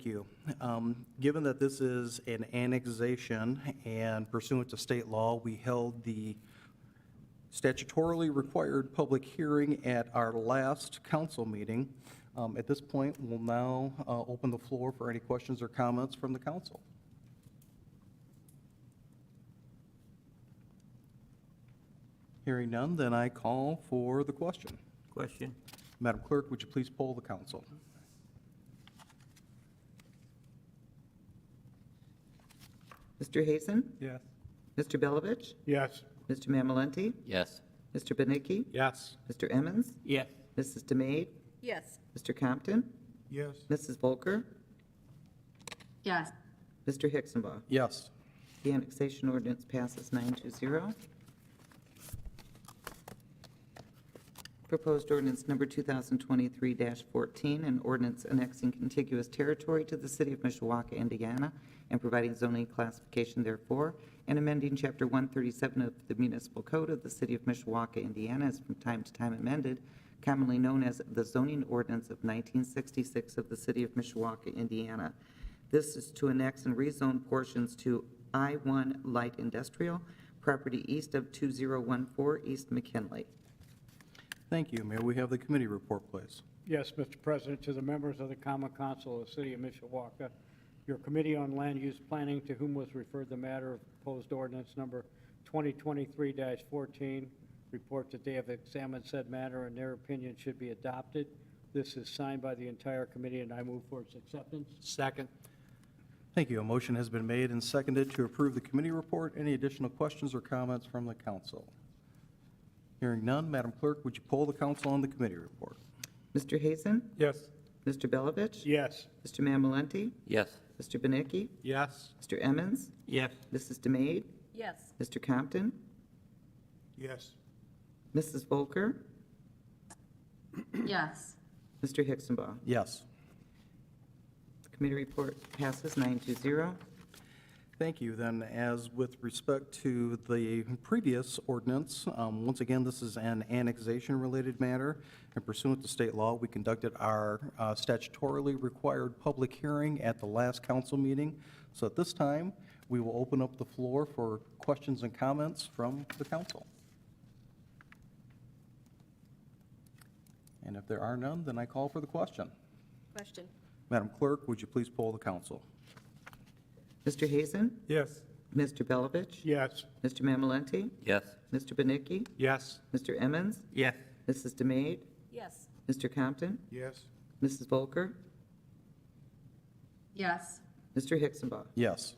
Thank you. Given that this is an annexation and pursuant to state law, we held the statutorily required public hearing at our last council meeting. At this point, we'll now open the floor for any questions or comments from the council. Hearing none, then I call for the question. Question. Madam Clerk, would you please poll the council? Mr. Hazen? Yes. Mr. Belovich? Yes. Mr. Mamalenti? Yes. Mr. Benicki? Yes. Mr. Emmons? Yes. Mrs. DeMade? Yes. Mr. Compton? Yes. Mrs. Volker? Yes. Mr. Hixenbaugh? Yes. The annexation ordinance passes 9-0. Proposed ordinance number 2023-14, an ordinance annexing contiguous territory to the city of Mishawaka, Indiana, and providing zoning classification therefore, and amending Chapter 137 of the Municipal Code of the city of Mishawaka, Indiana, as from time to time amended, commonly known as the zoning ordinance of 1966 of the city of Mishawaka, Indiana. This is to annex and rezone portions to I-1 Light Industrial, property east of 2014 East McKinley. Thank you. May we have the committee report, please? Yes, Mr. President, to the members of the Common Council of the City of Mishawaka, your Committee on Land Use Planning, to whom was referred the matter of proposed ordinance number 2023-14, report that they have examined said matter and their opinion should be adopted. This is signed by the entire committee, and I move for its acceptance. Second. Thank you. A motion has been made and seconded to approve the committee report. Any additional questions or comments from the council? Hearing none, Madam Clerk, would you poll the council on the committee report? Mr. Hazen? Yes. Mr. Belovich? Yes. Mr. Mamalenti? Yes. Mr. Benicki? Yes. Mr. Emmons? Yes. Mrs. DeMade? Yes. Mr. Compton? Yes. Mrs. Volker? Yes. Mr. Hixenbaugh? Yes. The committee report passes 9-0. Thank you. Then, as with respect to the previous ordinance, once again, this is an annexation-related matter, and pursuant to state law, we conducted our statutorily required public hearing at the last council meeting. So at this time, we will open up the floor for questions and comments from the council. And if there are none, then I call for the question. Question. Madam Clerk, would you please poll the council? Mr. Hazen? Yes. Mr. Belovich? Yes. Mr. Mamalenti? Yes. Mr. Benicki? Yes. Mr. Emmons? Yes. Mrs. DeMade? Yes. Mr. Compton? Yes. Mrs. Volker? Yes. Mr. Hixenbaugh? Yes.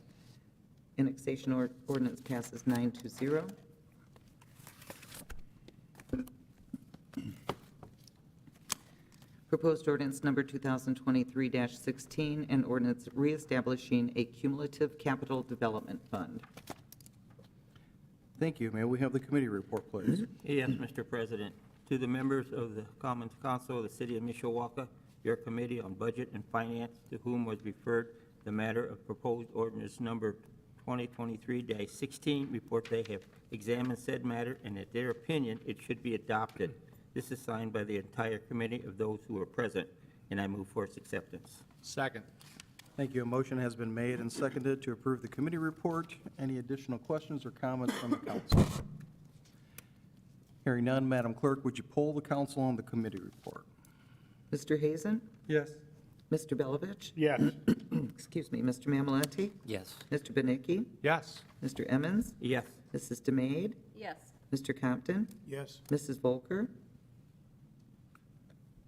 Annexation ordinance passes 9-0. Proposed ordinance number 2023-16, an ordinance reestablishing a cumulative capital development fund. Thank you. May we have the committee report, please? Yes, Mr. President. To the members of the Common Council of the City of Mishawaka, your Committee on Budget and Finance, to whom was referred the matter of proposed ordinance number 2023-16, report they have examined said matter and that their opinion it should be adopted. This is signed by the entire committee of those who are present, and I move for its acceptance. Second. Thank you. A motion has been made and seconded to approve the committee report. Any additional questions or comments from the council? Hearing none, Madam Clerk, would you poll the council on the committee report? Mr. Hazen? Yes. Mr. Belovich? Yes. Excuse me, Mr. Mamalenti? Yes. Mr. Benicki? Yes. Mr. Emmons? Yes. Mrs. DeMade? Yes. Mr. Compton? Yes. Mrs. Volker?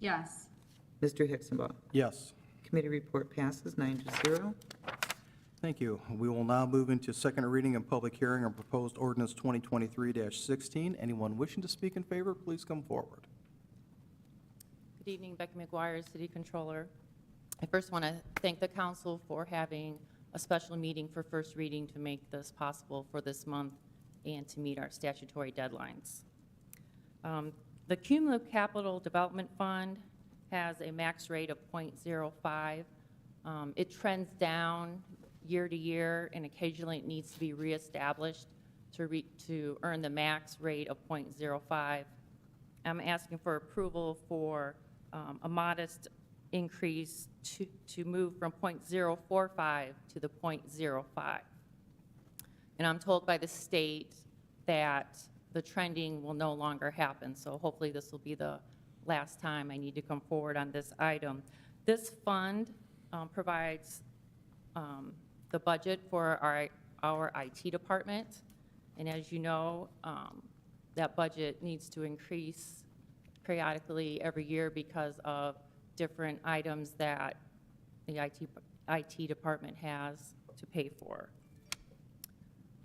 Yes. Mr. Hixenbaugh? Yes. Committee report passes 9-0. Thank you. We will now move into second reading and public hearing on proposed ordinance 2023-16. Anyone wishing to speak in favor, please come forward. Good evening, Becky McGuire, City Controller. I first want to thank the council for having a special meeting for first reading to make this possible for this month and to meet our statutory deadlines. The Cumulative Capital Development Fund has a max rate of 0.05. It trends down year to year, and occasionally it needs to be reestablished to earn the max rate of 0.05. I'm asking for approval for a modest increase to move from .045 to the .05. And I'm told by the state that the trending will no longer happen, so hopefully this will be the last time I need to come forward on this item. This fund provides the budget for our IT department, and as you know, that budget needs to increase periodically every year because of different items that the IT department has to pay for.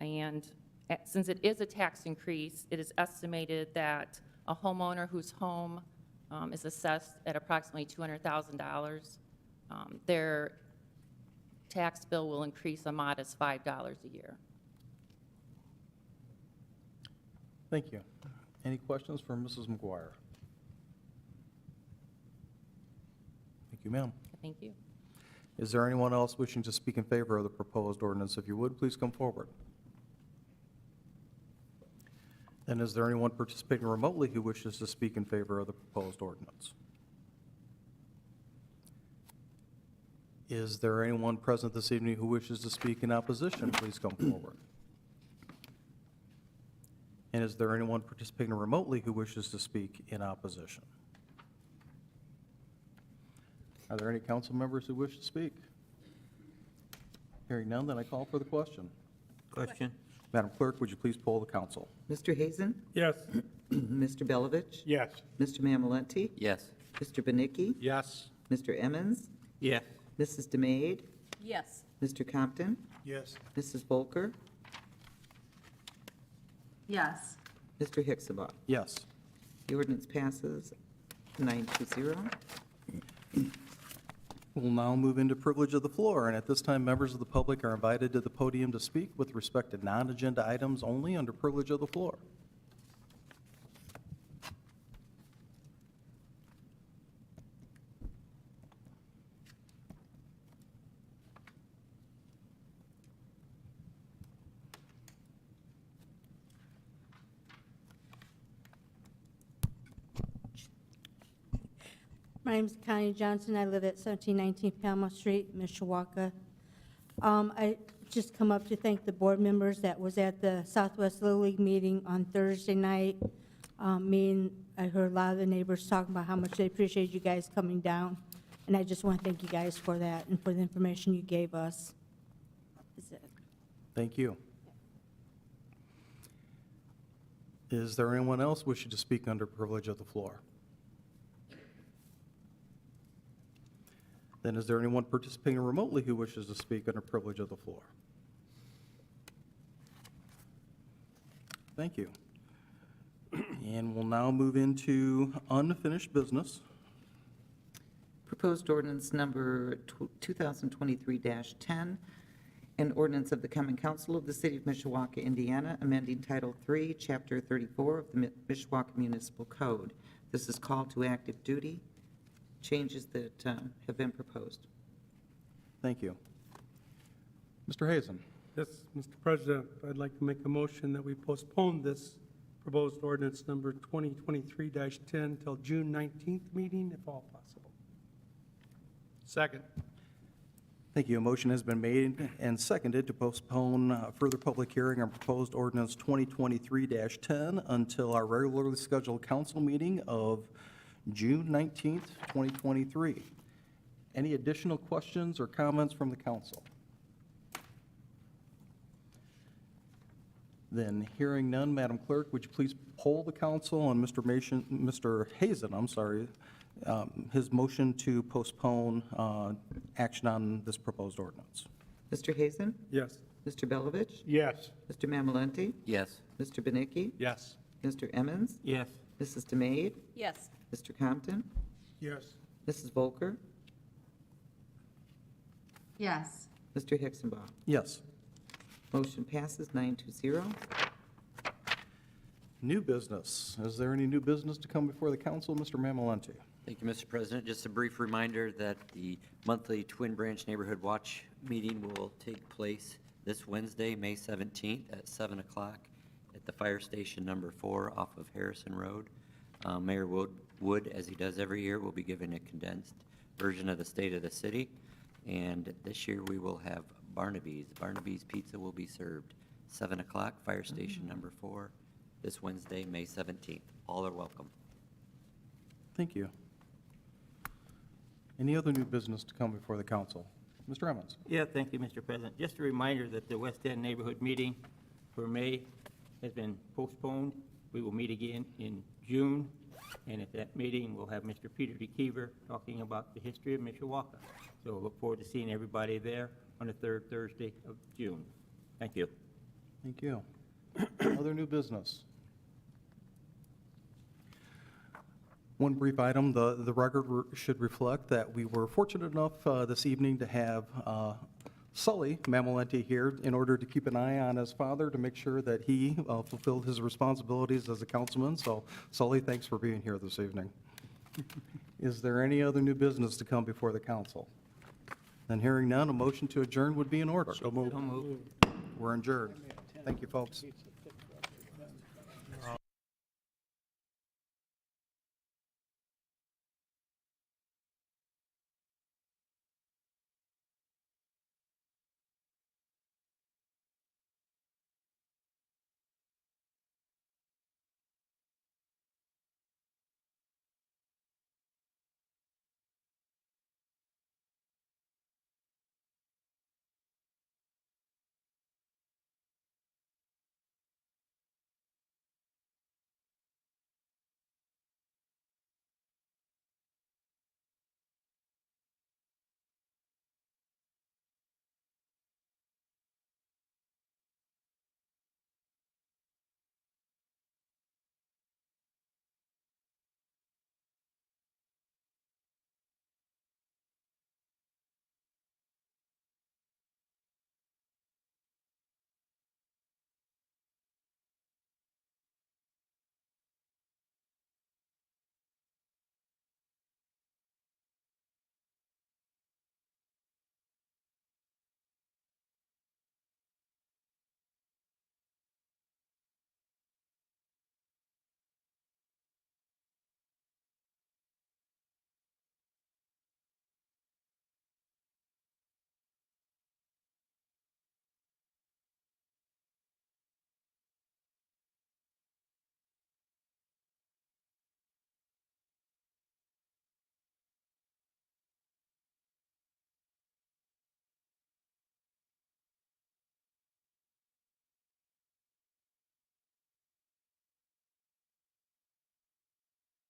And since it is a tax increase, it is estimated that a homeowner whose home is assessed at approximately $200,000, their tax bill will increase a modest $5 a year. Thank you. Any questions for Mrs. McGuire? Thank you, ma'am. Thank you. Is there anyone else wishing to speak in favor of the proposed ordinance? If you would, please come forward. And is there anyone participating remotely who wishes to speak in favor of the proposed ordinance? Is there anyone present this evening who wishes to speak in opposition? Please come forward. And is there anyone participating remotely who wishes to speak in opposition? Are there any council members who wish to speak? Hearing none, then I call for the question. Question? Madam Clerk, would you please poll the council? Mr. Hazen? Yes. Mr. Belovich? Yes. Mr. Mamalenti? Yes. Mr. Benicki? Yes. Mr. Emmons? Yes. Mrs. DeMade? Yes. Mr. Compton? Yes. Mrs. Volker? Yes. Mr. Hixabaugh? Yes. The ordinance passes 9-0. We'll now move into privilege of the floor, and at this time, members of the public are invited to the podium to speak with respect to non-agenda items only under privilege of the floor. My name is Connie Johnson. I live at 1719 Palma Street, Mishawaka. I just come up to thank the board members that was at the Southwest Little League meeting on Thursday night. I heard a lot of the neighbors talking about how much they appreciate you guys coming down, and I just want to thank you guys for that and for the information you gave us. That's it. Thank you. Is there anyone else wishing to speak under privilege of the floor? Then is there anyone participating remotely who wishes to speak under privilege of the floor? Thank you. And we'll now move into unfinished business. Proposed ordinance number 2023-10, an ordinance of the Common Council of the City of Mishawaka, Indiana, amending Title III, Chapter 34 of the Mishawaka Municipal Code. This is call to active duty, changes that have been proposed. Thank you. Mr. Hazen. Yes, Mr. President, I'd like to make a motion that we postpone this proposed ordinance number 2023-10 till June 19th meeting, if all possible. Second. Thank you. A motion has been made and seconded to postpone further public hearing on proposed ordinance 2023-10 until our regularly scheduled council meeting of June 19th, 2023. Any additional questions or comments from the council? Then, hearing none, Madam Clerk, would you please poll the council on Mr. Hazen, his motion to postpone action on this proposed ordinance? Mr. Hazen? Yes. Mr. Belovich? Yes. Mr. Mamalenti? Yes. Mr. Benicki? Yes. Mr. Emmons? Yes. Mrs. DeMade? Yes. Mr. Compton? Yes. Mrs. Volker? Yes. Mr. Hixenbaugh? Yes. Motion passes 9-0. New business. Is there any new business to come before the council? Mr. Mamalenti. Thank you, Mr. President. Just a brief reminder that the monthly Twin Branch Neighborhood Watch meeting will take place this Wednesday, May 17th at 7 o'clock at the Fire Station Number 4 off of Harrison Road. Mayor Wood, as he does every year, will be giving a condensed version of the State of the City. And this year, we will have Barnaby's. Barnaby's Pizza will be served 7 o'clock, Fire Station number 4, this Wednesday, May 17th. All are welcome. Thank you. Any other new business to come before the council? Mr. Emmons? Yeah, thank you, Mr. President. Just a reminder that the West End Neighborhood Meeting for May has been postponed. We will meet again in June, and at that meeting, we'll have Mr. Peter DeKeever talking about the history of Mishawaka. So look forward to seeing everybody there on the third Thursday of June. Thank you. Thank you. Other new business? One brief item, the record should reflect that we were fortunate enough this evening to have Sully Mamalenti here in order to keep an eye on his father to make sure that he fulfilled his responsibilities as a councilman. So Sully, thanks for being here this evening. Is there any other new business to come before the council? Then hearing none, a motion to adjourn would be in order. So moved. We're adjourned. Thank you, folks. Pizza.